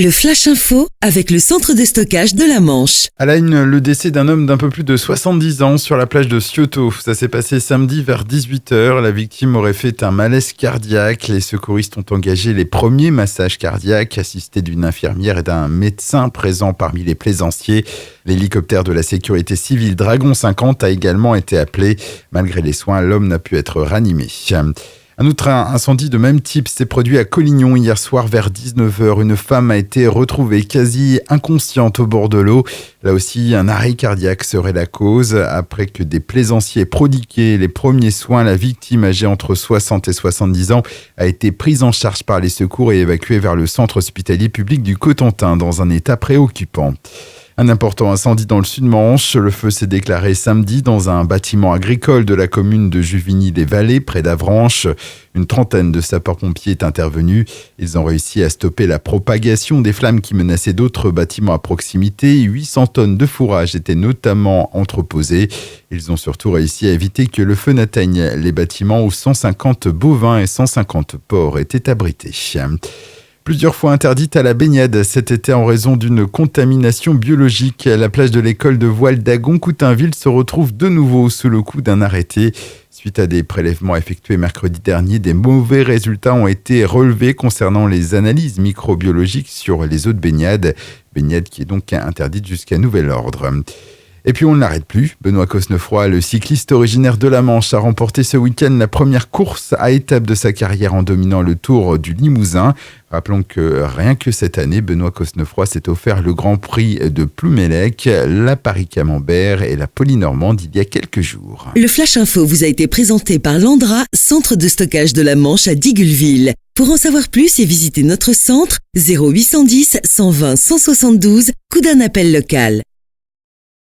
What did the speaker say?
Le Flash Info avec le centre de stockage de la Manche. À la une, le décès d'un homme d'un peu plus de 70 ans sur la plage de Cioto. Ça s'est passé samedi vers 18h. La victime aurait fait un malaise cardiaque. Les secouristes ont engagé les premiers massages cardiaques, assistés d'une infirmière et d'un médecin présent parmi les plaisanciers. L'hélicoptère de la sécurité civile Dragon 50 a également été appelé. Malgré les soins, l'homme n'a pu être ranimé. Un autre incendie de même type s'est produit à Collignon hier soir vers 19h. Une femme a été retrouvée quasi inconsciente au bord de l'eau. Là aussi, un arrêt cardiaque serait la cause. Après que des plaisanciers prodiguaient les premiers soins, la victime âgée entre 60 et 70 ans a été prise en charge par les secours et évacuée vers le centre hospitalier public du Cotentin dans un état préoccupant. Un important incendie dans le Sud-Manche. Le feu s'est déclaré samedi dans un bâtiment agricole de la commune de Juvigny-les-Vallées, près d'Avranches. Une trentaine de sapeurs-pompiers est intervenue. Ils ont réussi à stopper la propagation des flammes qui menaçaient d'autres bâtiments à proximité. 800 tonnes de fourrage étaient notamment entreposées. Ils ont surtout réussi à éviter que le feu n'atteigne les bâtiments où 150 bovins et 150 porcs étaient abrités. Plusieurs fois interdite à la baignade cet été en raison d'une contamination biologique. La plage de l'école de voile d'Agon-Coutainville se retrouve de nouveau sous le coup d'un arrêté. Suite à des prélèvements effectués mercredi dernier, des mauvais résultats ont été relevés concernant les analyses microbiologiques sur les eaux de baignade. Baignade qui est donc interdite jusqu'à nouvel ordre. Et puis on ne l'arrête plus. Benoît Cosnefroy, le cycliste originaire de la Manche, a remporté ce week-end la première course à étapes de sa carrière en dominant le Tour du Limousin. Rappelons que rien que cette année, Benoît Cosnefroy s'est offert le Grand Prix de Plumelec, la Paris-Camembert et la Polynormande il y a quelques jours. Le Flash Info vous a été présenté par Landra, centre de stockage de la Manche à Digoulville. Pour en savoir plus et visiter notre centre, 0810 120 172, coup d'un appel local.